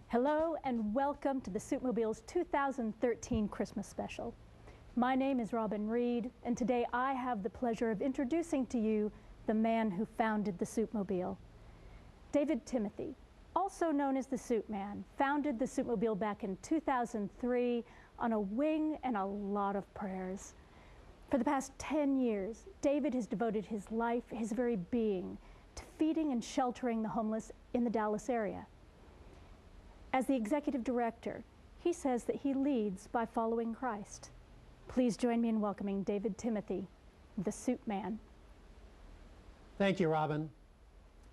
Hello and welcome to the SoupMobile's 2013 Christmas special. My name is Robin Reed, and today I have the pleasure of introducing to you the man who founded the SoupMobile. David Timothy, also known as the Soup Man, founded the SoupMobile back in 2003 on a wing and a lot of prayers. For the past 10 years, David has devoted his life, his very being, to feeding and sheltering the homeless in the Dallas area. As the executive director, he says that he leads by following Christ. Please join me in welcoming David Timothy, the Soup Man. Thank you, Robin.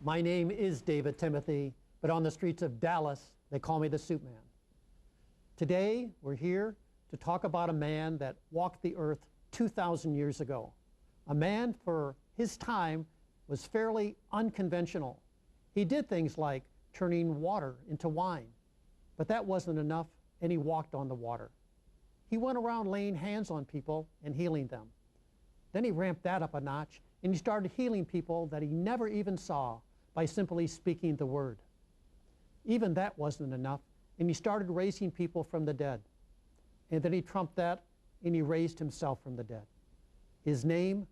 My name is David Timothy, but on the streets of Dallas, they call me the Soup Man. Today, we're here to talk about a man that walked the earth 2,000 years ago. A man for his time was fairly unconventional. He did things like turning water into wine. But that wasn't enough, and he walked on the water. He went around laying hands on people and healing them. Then he ramped that up a notch, and he started healing people that he never even saw by simply speaking the word. Even that wasn't enough, and he started raising people from the dead. And then he trumped that, and he raised himself from the dead. His name,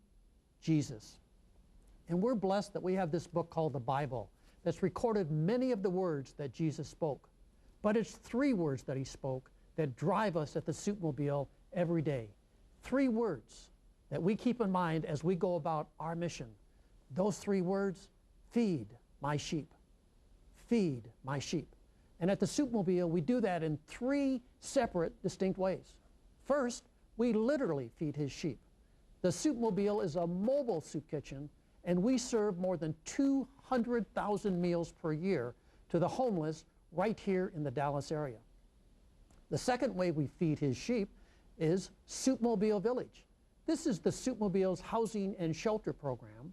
Jesus. And we're blessed that we have this book called the Bible that's recorded many of the words that Jesus spoke. But it's 3 words that he spoke that drive us at the SoupMobile every day. 3 words that we keep in mind as we go about our mission. Those 3 words: feed my sheep. Feed my sheep. And at the SoupMobile, we do that in 3 separate, distinct ways. First, we literally feed his sheep. The SoupMobile is a mobile soup kitchen, and we serve more than 200,000 meals per year to the homeless right here in the Dallas area. The second way we feed his sheep is SoupMobile Village. This is the SoupMobile's housing and shelter program.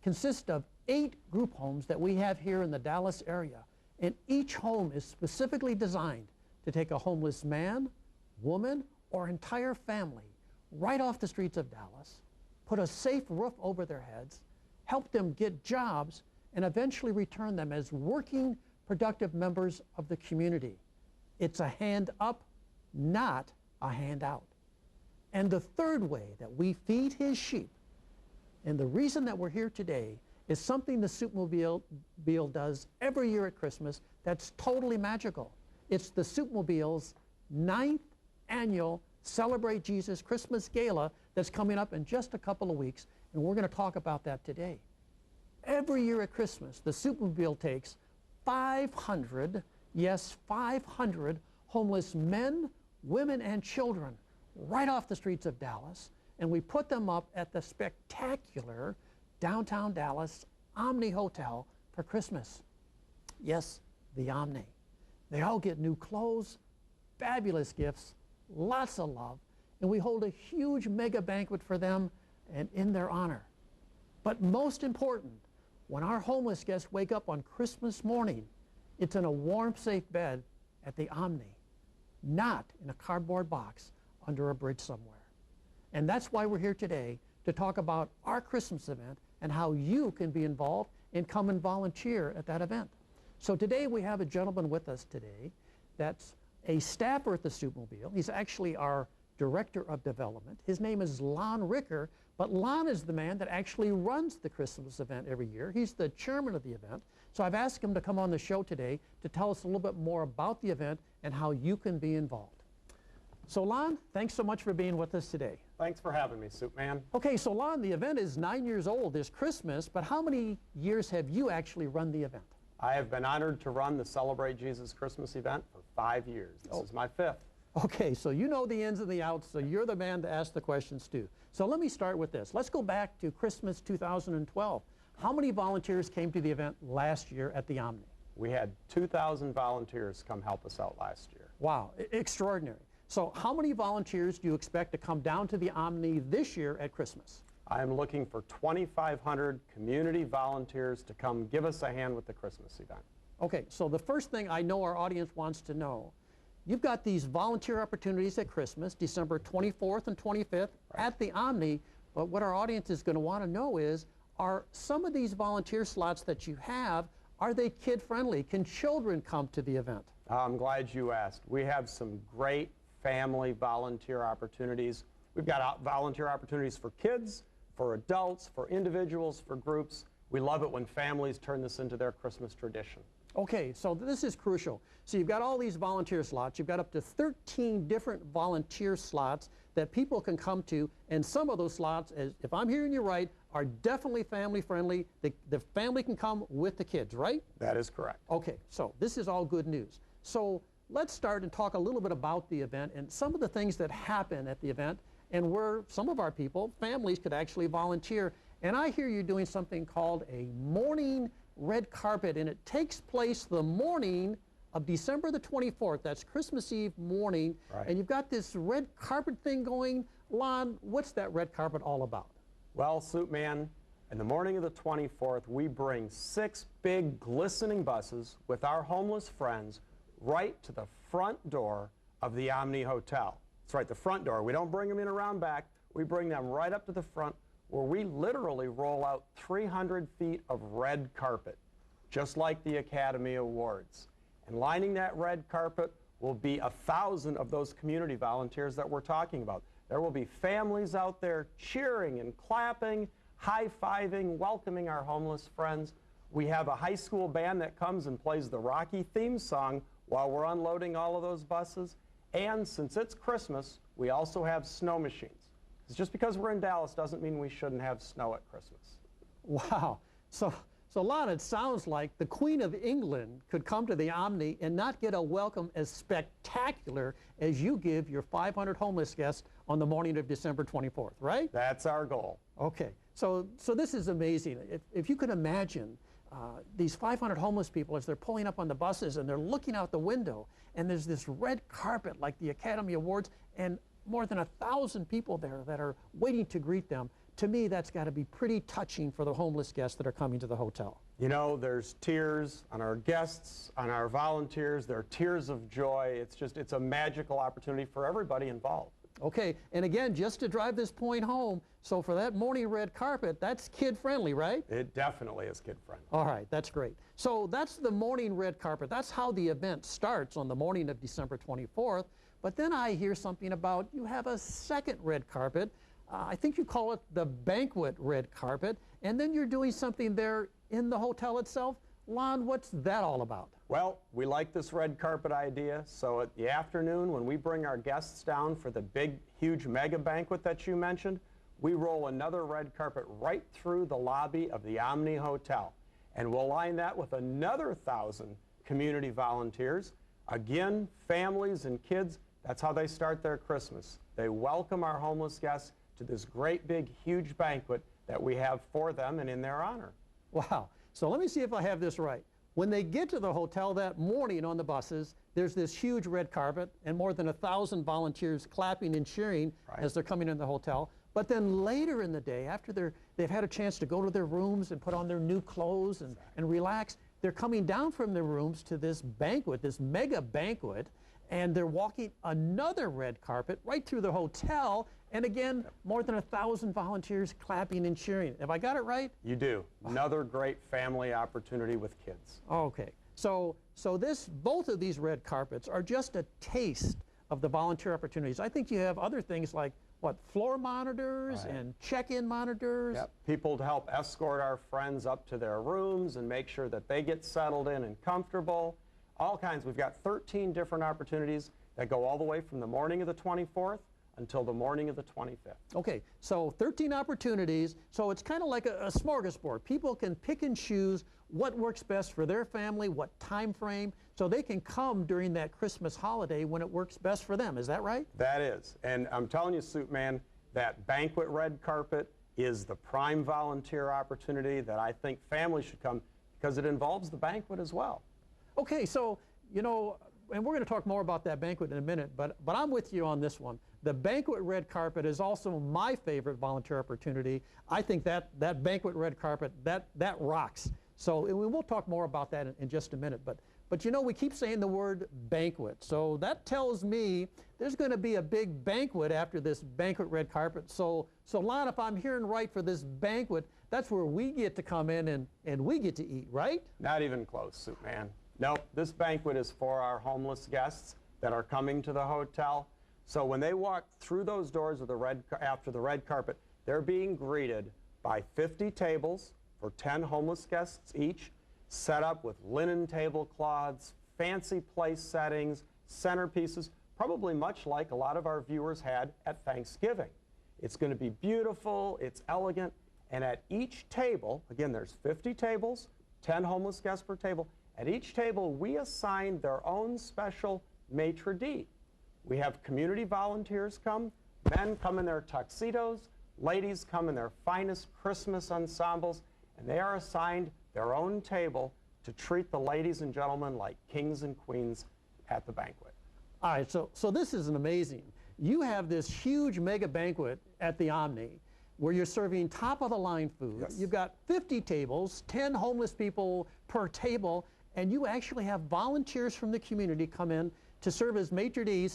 Consists of 8 group homes that we have here in the Dallas area, and each home is specifically designed to take a homeless man, woman, or entire family right off the streets of Dallas, put a safe roof over their heads, help them get jobs, and eventually return them as working, productive members of the community. It's a hand up, not a handout. And the third way that we feed his sheep, and the reason that we're here today, is something the SoupMobile does every year at Christmas that's totally magical. It's the SoupMobile's 9th annual Celebrate Jesus Christmas Gala that's coming up in just a couple of weeks, and we're going to talk about that today. Every year at Christmas, the SoupMobile takes 500, yes, 500 homeless men, women, and children right off the streets of Dallas, and we put them up at the spectacular downtown Dallas Omni Hotel for Christmas. Yes, the Omni. They all get new clothes, fabulous gifts, lots of love, and we hold a huge mega banquet for them and in their honor. But most important, when our homeless guests wake up on Christmas morning, it's in a warm, safe bed at the Omni, not in a cardboard box under a bridge somewhere. And that's why we're here today, to talk about our Christmas event and how you can be involved and come and volunteer at that event. So today we have a gentleman with us today that's a staffer at the SoupMobile. He's actually our Director of Development. His name is Lon Ricker, but Lon is the man that actually runs the Christmas event every year. He's the chairman of the event. So I've asked him to come on the show today to tell us a little bit more about the event and how you can be involved. So Lon, thanks so much for being with us today. Thanks for having me, Soup Man. Okay, so Lon, the event is 9 years old this Christmas, but how many years have you actually run the event? I have been honored to run the Celebrate Jesus Christmas event for 5 years. This is my 5th. Okay, so you know the ins and the outs, so you're the man to ask the questions too. So let me start with this. Let's go back to Christmas 2012. How many volunteers came to the event last year at the Omni? We had 2,000 volunteers come help us out last year. Wow, extraordinary. So how many volunteers do you expect to come down to the Omni this year at Christmas? I am looking for 2,500 community volunteers to come give us a hand with the Christmas event. Okay, so the first thing I know our audience wants to know, you've got these volunteer opportunities at Christmas, December 24th and 25th at the Omni, but what our audience is going to want to know is, are some of these volunteer slots that you have, are they kid-friendly? Can children come to the event? I'm glad you asked. We have some great family volunteer opportunities. We've got volunteer opportunities for kids, for adults, for individuals, for groups. We love it when families turn this into their Christmas tradition. Okay, so this is crucial. So you've got all these volunteer slots. You've got up to 13 different volunteer slots that people can come to, and some of those slots, if I'm hearing you right, are definitely family friendly. The family can come with the kids, right? That is correct. Okay, so this is all good news. So let's start and talk a little bit about the event and some of the things that happen at the event and where some of our people, families, could actually volunteer. And I hear you doing something called a morning red carpet, and it takes place the morning of December the 24th. That's Christmas Eve morning. Right. And you've got this red carpet thing going. Lon, what's that red carpet all about? Well, Soup Man, in the morning of the 24th, we bring 6 big glistening buses with our homeless friends right to the front door of the Omni Hotel. That's right, the front door. We don't bring them in around back. We bring them right up to the front, where we literally roll out 300 feet of red carpet, just like the Academy Awards. And lining that red carpet will be 1,000 of those community volunteers that we're talking about. There will be families out there cheering and clapping, high-fiving, welcoming our homeless friends. We have a high school band that comes and plays the Rocky theme song while we're unloading all of those buses. And since it's Christmas, we also have snow machines. Just because we're in Dallas doesn't mean we shouldn't have snow at Christmas. Wow. So Lon, it sounds like the Queen of England could come to the Omni and not get a welcome as spectacular as you give your 500 homeless guests on the morning of December 24th, right? That's our goal. Okay. So this is amazing. If you could imagine these 500 homeless people as they're pulling up on the buses and they're looking out the window, and there's this red carpet like the Academy Awards, and more than 1,000 people there that are waiting to greet them. To me, that's got to be pretty touching for the homeless guests that are coming to the hotel. You know, there's tears on our guests, on our volunteers. There are tears of joy. It's a magical opportunity for everybody involved. Okay, and again, just to drive this point home, so for that morning red carpet, that's kid-friendly, right? It definitely is kid-friendly. All right, that's great. So that's the morning red carpet. That's how the event starts on the morning of December 24th. But then I hear something about you have a second red carpet. I think you call it the banquet red carpet. And then you're doing something there in the hotel itself. Lon, what's that all about? Well, we like this red carpet idea. So at the afternoon, when we bring our guests down for the big, huge mega banquet that you mentioned, we roll another red carpet right through the lobby of the Omni Hotel. And we'll line that with another 1,000 community volunteers. Again, families and kids. That's how they start their Christmas. They welcome our homeless guests to this great big huge banquet that we have for them and in their honor. Wow. So let me see if I have this right. When they get to the hotel that morning on the buses, there's this huge red carpet and more than 1,000 volunteers clapping and cheering as they're coming in the hotel. But then later in the day, after they've had a chance to go to their rooms and put on their new clothes and relax, they're coming down from their rooms to this banquet, this mega banquet, and they're walking another red carpet right through the hotel, and again, more than 1,000 volunteers clapping and cheering. Have I got it right? You do. Another great family opportunity with kids. Okay. So both of these red carpets are just a taste of the volunteer opportunities. I think you have other things like, what, floor monitors and check-in monitors? Yep. People to help escort our friends up to their rooms and make sure that they get settled in and comfortable. All kinds. We've got 13 different opportunities that go all the way from the morning of the 24th until the morning of the 25th. Okay, so 13 opportunities. So it's kind of like a smorgasbord. People can pick and choose what works best for their family, what time frame, so they can come during that Christmas holiday when it works best for them. Is that right? That is. And I'm telling you, Soup Man, that banquet red carpet is the prime volunteer opportunity that I think families should come because it involves the banquet as well. Okay, so, you know, and we're going to talk more about that banquet in a minute, but I'm with you on this one. The banquet red carpet is also my favorite volunteer opportunity. I think that banquet red carpet, that rocks. So we'll talk more about that in just a minute. But you know, we keep saying the word banquet. So that tells me there's going to be a big banquet after this banquet red carpet. So Lon, if I'm hearing right, for this banquet, that's where we get to come in and we get to eat, right? Not even close, Soup Man. Nope, this banquet is for our homeless guests that are coming to the hotel. So when they walk through those doors of after the red carpet, they're being greeted by 50 tables for 10 homeless guests each, set up with linen tablecloths, fancy place settings, centerpieces, probably much like a lot of our viewers had at Thanksgiving. It's going to be beautiful, it's elegant, and at each table, again, there's 50 tables, 10 homeless guests per table. At each table, we assign their own special maitre d'. We have community volunteers come, men come in their tuxedos, ladies come in their finest Christmas ensembles, and they are assigned their own table to treat the ladies and gentlemen like kings and queens at the banquet. All right, so this is an amazing. You have this huge mega banquet at the Omni where you're serving top-of-the-line food. Yes. You've got 50 tables, 10 homeless people per table, and you actually have volunteers from the community come in to serve as maitre d'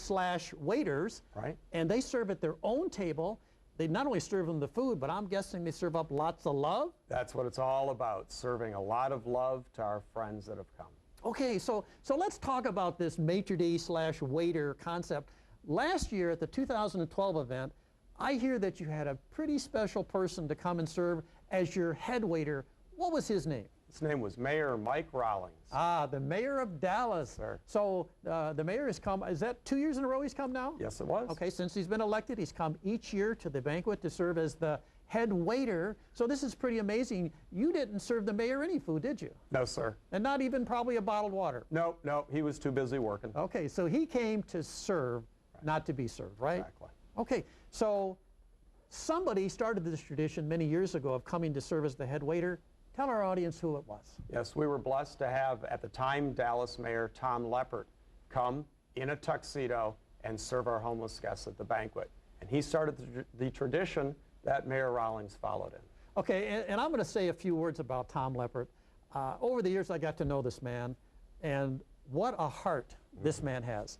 / waiters. Right. And they serve at their own table. They not only serve them the food, but I'm guessing they serve up lots of love? That's what it's all about, serving a lot of love to our friends that have come. Okay, so let's talk about this maitre d' / waiter concept. Last year at the 2012 event, I hear that you had a pretty special person to come and serve as your head waiter. What was his name? His name was Mayor Mike Rawlings. Ah, the mayor of Dallas. Sir. So the mayor has come, is that 2 years in a row he's come now? Yes, it was. Okay, since he's been elected, he's come each year to the banquet to serve as the head waiter. So this is pretty amazing. You didn't serve the mayor any food, did you? No, sir. And not even probably a bottled water? No, he was too busy working. Okay, so he came to serve, not to be served, right? Exactly. Okay, so somebody started this tradition many years ago of coming to serve as the head waiter. Tell our audience who it was. Yes, we were blessed to have, at the time, Dallas Mayor Tom Leppert come in a tuxedo and serve our homeless guests at the banquet. And he started the tradition that Mayor Rawlings followed in. Okay, and I'm going to say a few words about Tom Leppert. Over the years, I got to know this man, and what a heart this man has.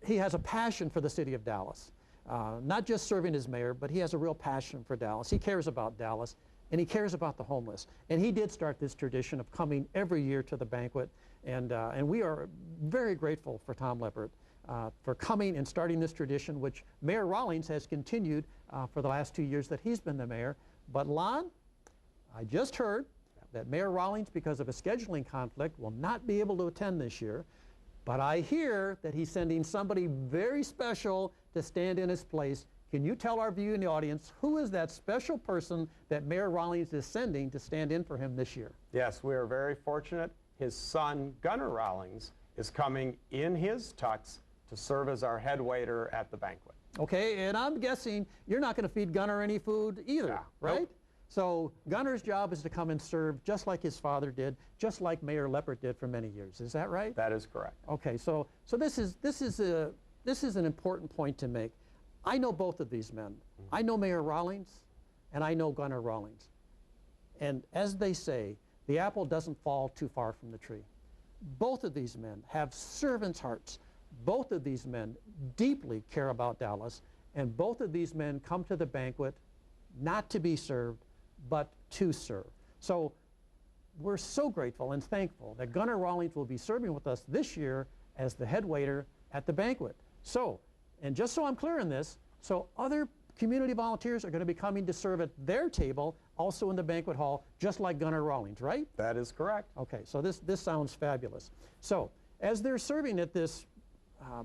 He has a passion for the city of Dallas. Not just serving as mayor, but he has a real passion for Dallas. He cares about Dallas, and he cares about the homeless. And he did start this tradition of coming every year to the banquet, and we are very grateful for Tom Leppert for coming and starting this tradition, which Mayor Rawlings has continued for the last 2 years that he's been the mayor. But Lon, I just heard that Mayor Rawlings, because of a scheduling conflict, will not be able to attend this year. But I hear that he's sending somebody very special to stand in his place. Can you tell our viewing audience who is that special person that Mayor Rawlings is sending to stand in for him this year? Yes, we are very fortunate. His son, Gunnar Rawlings, is coming in his tux to serve as our head waiter at the banquet. Okay, and I'm guessing you're not going to feed Gunnar any food either, No. right? Nope. So Gunnar's job is to come and serve just like his father did, just like Mayor Leppert did for many years. Is that right? That is correct. Okay, so this is an important point to make. I know both of these men. I know Mayor Rawlings, and I know Gunnar Rawlings. And as they say, the apple doesn't fall too far from the tree. Both of these men have servants' hearts. Both of these men deeply care about Dallas, and both of these men come to the banquet not to be served, but to serve. So we're so grateful and thankful that Gunnar Rawlings will be serving with us this year as the head waiter at the banquet. So, and just so I'm clear on this, so other community volunteers are going to be coming to serve at their table, also in the banquet hall, just like Gunnar Rawlings, right? That is correct. Okay, so this sounds fabulous. So, as they're serving at this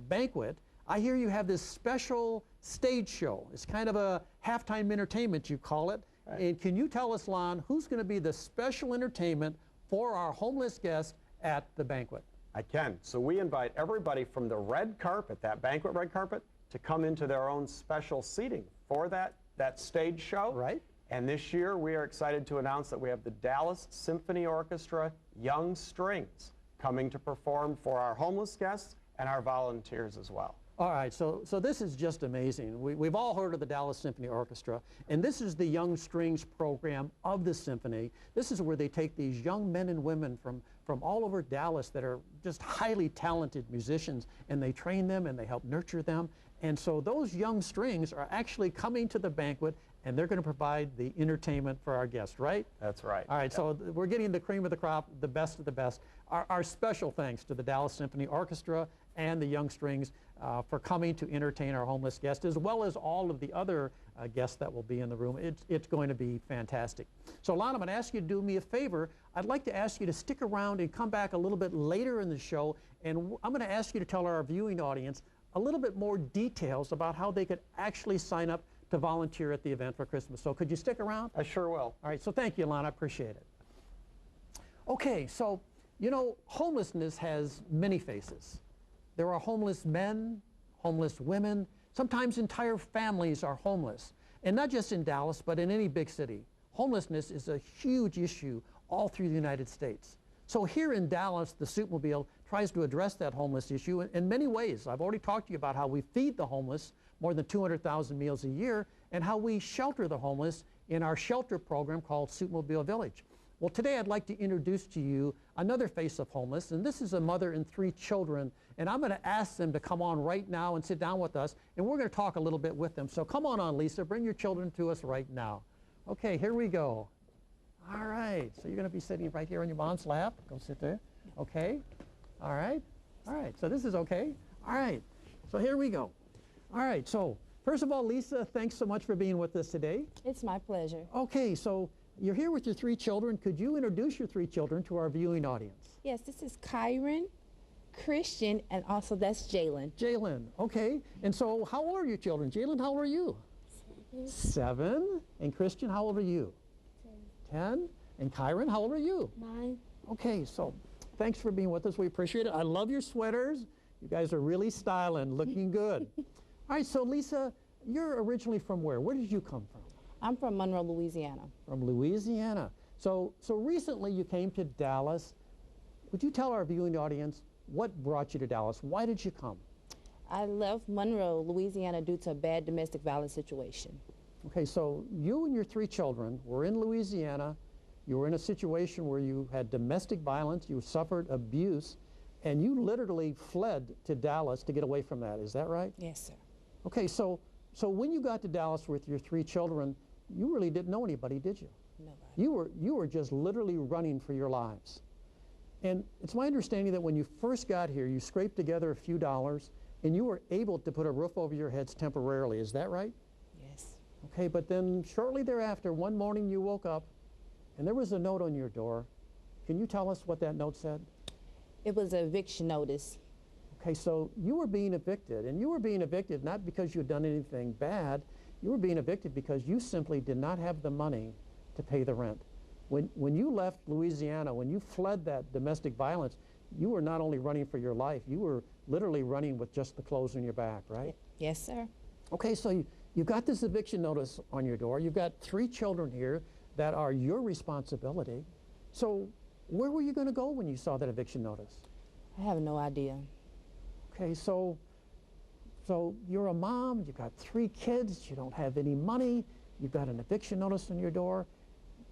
banquet, I hear you have this special stage show. It's kind of a halftime entertainment, you call it. Right. And can you tell us, Lon, who's going to be the special entertainment for our homeless guests at the banquet? I can. So we invite everybody from the red carpet, that banquet red carpet, to come into their own special seating for that stage show. Right. And this year we are excited to announce that we have the Dallas Symphony Orchestra Young Strings coming to perform for our homeless guests and our volunteers as well. All right, so this is just amazing. We've all heard of the Dallas Symphony Orchestra, and this is the Young Strings program of the symphony. This is where they take these young men and women from all over Dallas that are just highly talented musicians, and they train them and they help nurture them. And so those young strings are actually coming to the banquet, and they're going to provide the entertainment for our guests, right? That's right. All right, so we're getting the cream of the crop, the best of the best. our special thanks to the Dallas Symphony Orchestra and the Young Strings for coming to entertain our homeless guests, as well as all of the other guests that will be in the room. It's going to be fantastic. So Lon, I'm going to ask you to do me a favor. I'd like to ask you to stick around and come back a little bit later in the show, and I'm going to ask you to tell our viewing audience a little bit more details about how they could actually sign up to volunteer at the event for Christmas. So could you stick around? I sure will. All right, so thank you, Lon. I appreciate it. Okay, so, you know, homelessness has many faces. There are homeless men, homeless women. Sometimes entire families are homeless. And not just in Dallas, but in any big city. Homelessness is a huge issue all through the United States. So here in Dallas, the SoupMobile tries to address that homeless issue in many ways. I've already talked to you about how we feed the homeless more than 200,000 meals a year, and how we shelter the homeless in our shelter program called SoupMobile Village. Well, today I'd like to introduce to you another face of homeless, and this is a mother and 3 children, and I'm going to ask them to come on right now and sit down with us, and we're going to talk a little bit with them. So come on, Lisa, bring your children to us right now. Okay, here we go. All right, so you're going to be sitting right here on your mom's lap. Go sit there. Okay, all right, so this is okay. All right, so here we go. All right, so first of all, Lisa, thanks so much for being with us today. It's my pleasure. Okay, so you're here with your 3 children. Could you introduce your 3 children to our viewing audience? Yes, this is Kyron, Christian, and also that's Jalen. Jalen, okay. And so how old are your children? Jalen, how old are you? 7. And Christian, how old are you? 10. And Kyron, how old are you? 9. Okay, so thanks for being with us. We appreciate it. I love your sweaters. You guys are really styling, looking good. All right, so Lisa, you're originally from where? Where did you come from? I'm from Monroe, Louisiana. From Louisiana. So recently you came to Dallas. Would you tell our viewing audience what brought you to Dallas? Why did you come? I left Monroe, Louisiana due to a bad domestic violence situation. Okay, so you and your 3 children were in Louisiana. You were in a situation where you had domestic violence, you suffered abuse, and you literally fled to Dallas to get away from that. Is that right? Yes, sir. Okay, so when you got to Dallas with your 3 children, you really didn't know anybody, did you? Nobody. You were just literally running for your lives. And it's my understanding that when you first got here, you scraped together a few dollars, and you were able to put a roof over your heads temporarily. Is that right? Yes. Okay, but then shortly thereafter, one morning you woke up, and there was a note on your door. Can you tell us what that note said? It was an eviction notice. Okay, so you were being evicted, and you were being evicted not because you had done anything bad. You were being evicted because you simply did not have the money to pay the rent. When you left Louisiana, when you fled that domestic violence, you were not only running for your life, you were literally running with just the clothes on your back, right? Yes, sir. Okay, so you got this eviction notice on your door. You've got 3 children here that are your responsibility. So where were you going to go when you saw that eviction notice? I have no idea. Okay, so you're a mom, you've got 3 kids, you don't have any money, you've got an eviction notice on your door,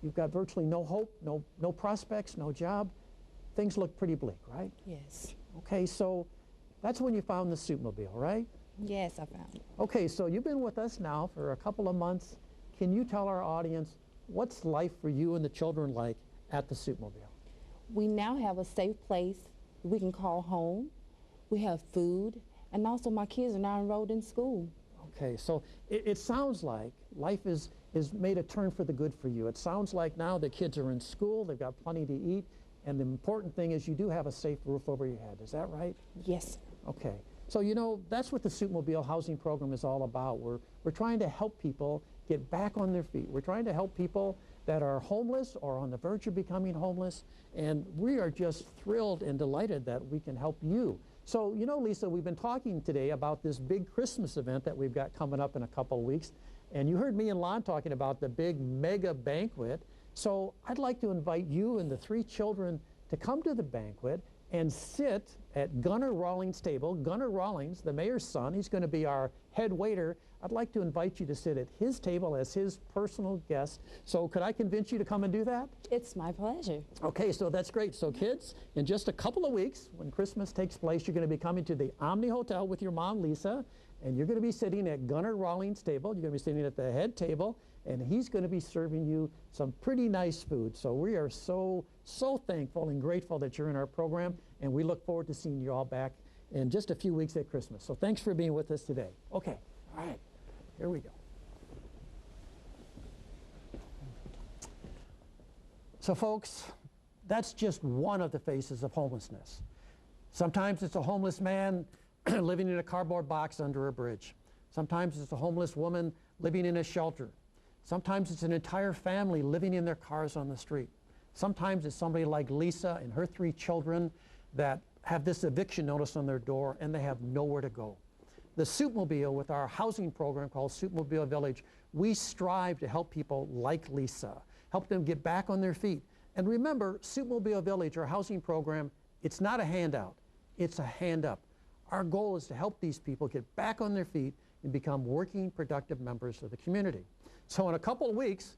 you've got virtually no hope, no prospects, no job. Things look pretty bleak, right? Yes. Okay, so that's when you found the SoupMobile, right? Yes, I found it. Okay, so you've been with us now for a couple of months. Can you tell our audience what's life for you and the children like at the SoupMobile? We now have a safe place we can call home. We have food, and also my kids are now enrolled in school. Okay, so it sounds like life is made a turn for the good for you. It sounds like now the kids are in school, they've got plenty to eat, and the important thing is you do have a safe roof over your head. Is that right? Yes, sir. Okay, so you know, that's what the SoupMobile housing program is all about. We're trying to help people get back on their feet. We're trying to help people that are homeless or on the verge of becoming homeless, and we are just thrilled and delighted that we can help you. So, you know, Lisa, we've been talking today about this big Christmas event that we've got coming up in a couple of weeks, and you heard me and Lon talking about the big mega banquet. So I'd like to invite you and the 3 children to come to the banquet and sit at Gunnar Rawlings' table. Gunnar Rawlings, the mayor's son, he's going to be our head waiter. I'd like to invite you to sit at his table as his personal guest. So could I convince you to come and do that? It's my pleasure. Okay, so that's great. So kids, in just a couple of weeks, when Christmas takes place, you're going to be coming to the Omni Hotel with your mom, Lisa, and you're going to be sitting at Gunnar Rawlings' table. You're going to be sitting at the head table, and he's going to be serving you some pretty nice food. So we are so thankful and grateful that you're in our program, and we look forward to seeing you all back in just a few weeks at Christmas. So thanks for being with us today. Okay, all right, here we go. So folks, that's just one of the faces of homelessness. Sometimes it's a homeless man living in a cardboard box under a bridge. Sometimes it's a homeless woman living in a shelter. Sometimes it's an entire family living in their cars on the street. Sometimes it's somebody like Lisa and her 3 children that have this eviction notice on their door and they have nowhere to go. The SoupMobile, with our housing program called SoupMobile Village, we strive to help people like Lisa, help them get back on their feet. And remember, SoupMobile Village, our housing program, it's not a handout, it's a hand up. Our goal is to help these people get back on their feet and become working, productive members of the community. So in a couple of weeks,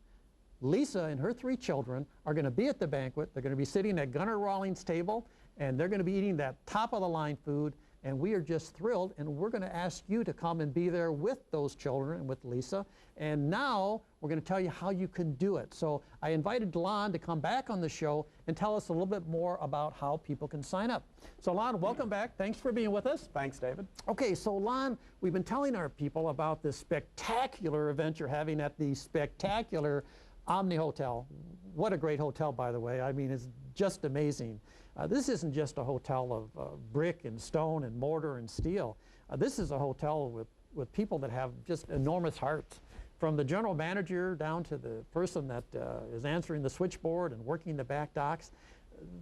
Lisa and her 3 children are going to be at the banquet. They're going to be sitting at Gunnar Rawlings' table, and they're going to be eating that top-of-the-line food, and we are just thrilled, and we're going to ask you to come and be there with those children and with Lisa. And now we're going to tell you how you can do it. So I invited Lon to come back on the show and tell us a little bit more about how people can sign up. So Lon, welcome back. Thanks for being with us. Thanks, David. Okay, so Lon, we've been telling our people about this spectacular event you're having at the spectacular Omni Hotel. What a great hotel, by the way. I mean, it's just amazing. This isn't just a hotel of brick and stone and mortar and steel. This is a hotel with people that have just enormous hearts. From the general manager down to the person that is answering the switchboard and working the back docks.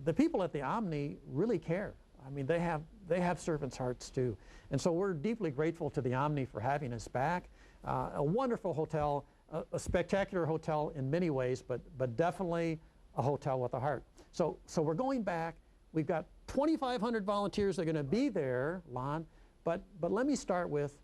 The people at the Omni really care. I mean, they have servants' hearts too. And so we're deeply grateful to the Omni for having us back. A wonderful hotel, a spectacular hotel in many ways, but definitely a hotel with a heart. So we're going back. We've got 2,500 volunteers that are going to be there, Lon, but let me start with,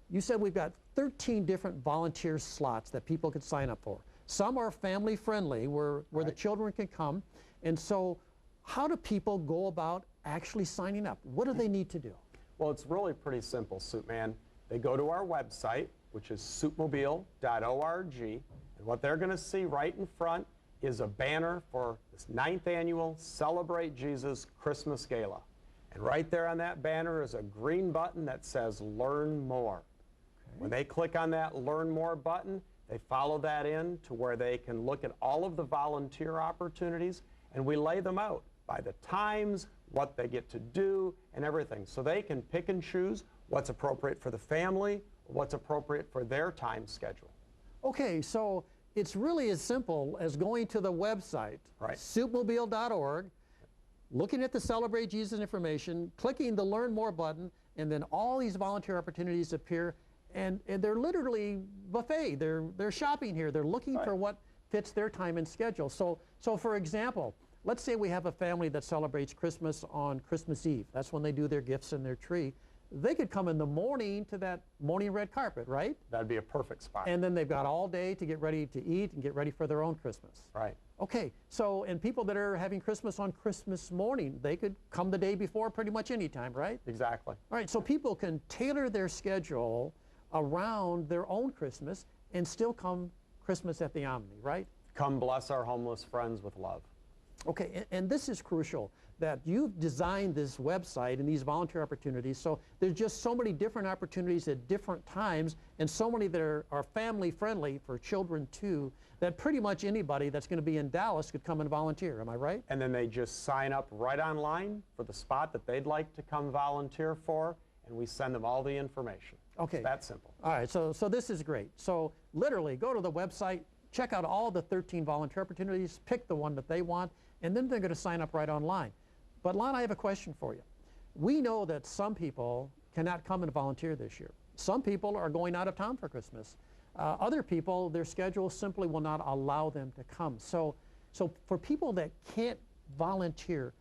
you said we've got 13 different volunteer slots that people could sign up for. Some are family friendly, where the children can come. And so how do people go about actually signing up? What do they need to do? Well, it's really pretty simple, Soup Man. They go to our website, which is soupmobile.org, and what they're going to see right in front is a banner for this 9th annual Celebrate Jesus Christmas Gala. And right there on that banner is a green button that says Learn More. Okay. When they click on that Learn More button, they follow that in to where they can look at all of the volunteer opportunities, and we lay them out by the times, what they get to do, and everything. So they can pick and choose what's appropriate for the family, what's appropriate for their time schedule. Okay, so it's really as simple as going to the website, soupmobile.org, looking at the Celebrate Jesus information, clicking the Learn More button, and then all these volunteer opportunities appear, and they're literally buffet. They're shopping here. They're looking for what fits their time and schedule. So for example, let's say we have a family that celebrates Christmas on Christmas Eve. That's when they do their gifts and their tree. They could come in the morning to that morning red carpet, right? That'd be a perfect spot. And then they've got all day to get ready to eat and get ready for their own Christmas. Right. Okay, so, and people that are having Christmas on Christmas morning, they could come the day before pretty much any time, right? Exactly. All right, so people can tailor their schedule around their own Christmas and still come Christmas at the Omni, right? Come bless our homeless friends with love. Okay, and this is crucial, that you've designed this website and these volunteer opportunities, so there's just so many different opportunities at different times, and so many that are family friendly for children too, that pretty much anybody that's going to be in Dallas could come and volunteer. Am I right? And then they just sign up right online for the spot that they'd like to come volunteer for, and we send them all the information. Okay. It's that simple. All right, so this is great. So literally go to the website, check out all the 13 volunteer opportunities, pick the one that they want, and then they're going to sign up right online. But Lon, I have a question for you. We know that some people cannot come and volunteer this year. Some people are going out of town for Christmas. Other people, their schedule simply will not allow them to come. So for people that can't volunteer,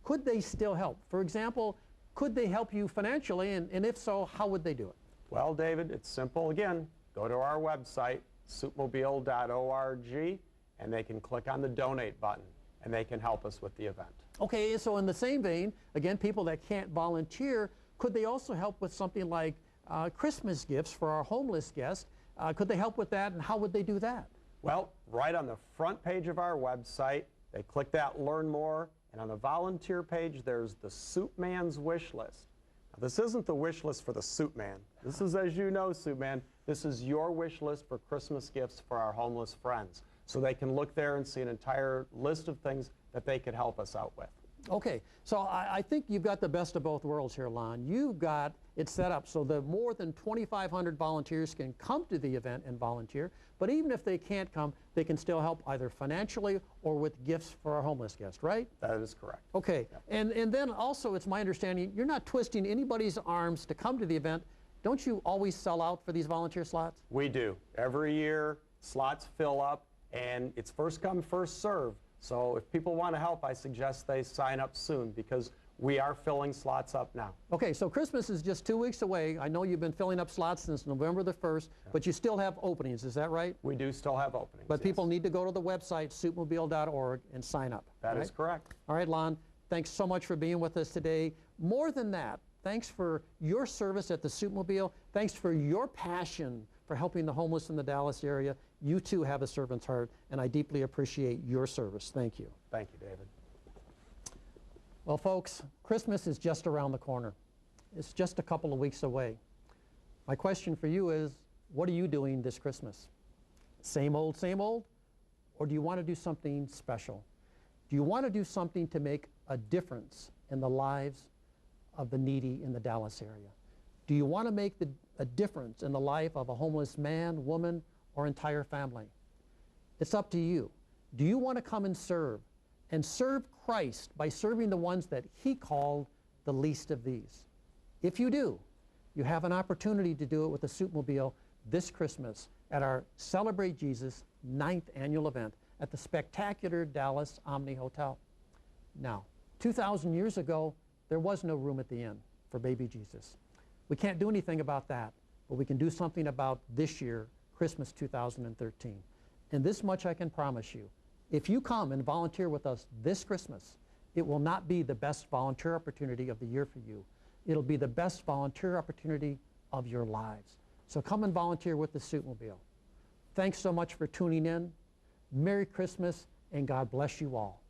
could they still help? For example, could they help you financially, and if so, how would they do it? Well, David, it's simple. Again, go to our website, soupmobile.org, and they can click on the donate button, and they can help us with the event. Okay, so in the same vein, again, people that can't volunteer, could they also help with something like Christmas gifts for our homeless guests? Could they help with that, and how would they do that? Well, right on the front page of our website, they click that Learn More, and on the volunteer page, there's the Soup Man's wish list. Now, this isn't the wish list for the Soup Man. This is, as you know, Soup Man, this is your wish list for Christmas gifts for our homeless friends. So they can look there and see an entire list of things that they could help us out with. Okay, so I think you've got the best of both worlds here, Lon. You've got it set up so that more than 2,500 volunteers can come to the event and volunteer, but even if they can't come, they can still help either financially or with gifts for our homeless guests, right? That is correct. Okay, Yep. and then also it's my understanding you're not twisting anybody's arms to come to the event. Don't you always sell out for these volunteer slots? We do. Every year, slots fill up, and it's first come, first serve. So if people want to help, I suggest they sign up soon because we are filling slots up now. Okay, so Christmas is just 2 weeks away. I know you've been filling up slots since November the 1st, but you still have openings, is that right? We do still have openings. But yes. people need to go to the website, soupmobile.org, and sign up. That right? is correct. All right, Lon, thanks so much for being with us today. More than that, thanks for your service at the SoupMobile. Thanks for your passion for helping the homeless in the Dallas area. You too have a servant's heart, and I deeply appreciate your service. Thank you. Thank you, David. Well, folks, Christmas is just around the corner. It's just a couple of weeks away. My question for you is, what are you doing this Christmas? Same old, or do you want to do something special? Do you want to do something to make a difference in the lives of the needy in the Dallas area? Do you want to make a difference in the life of a homeless man, woman, or entire family? It's up to you. Do you want to come and serve Christ by serving the ones that he called the least of these? If you do, you have an opportunity to do it with the SoupMobile this Christmas at our Celebrate Jesus 9th annual event at the spectacular Dallas Omni Hotel. Now, 2,000 years ago, there was no room at the inn for baby Jesus. We can't do anything about that, but we can do something about this year, Christmas 2013. And this much I can promise you. If you come and volunteer with us this Christmas, it will not be the best volunteer opportunity of the year for you. It'll be the best volunteer opportunity of your lives. So come and volunteer with the SoupMobile. Thanks so much for tuning in. Merry Christmas, and God bless you all.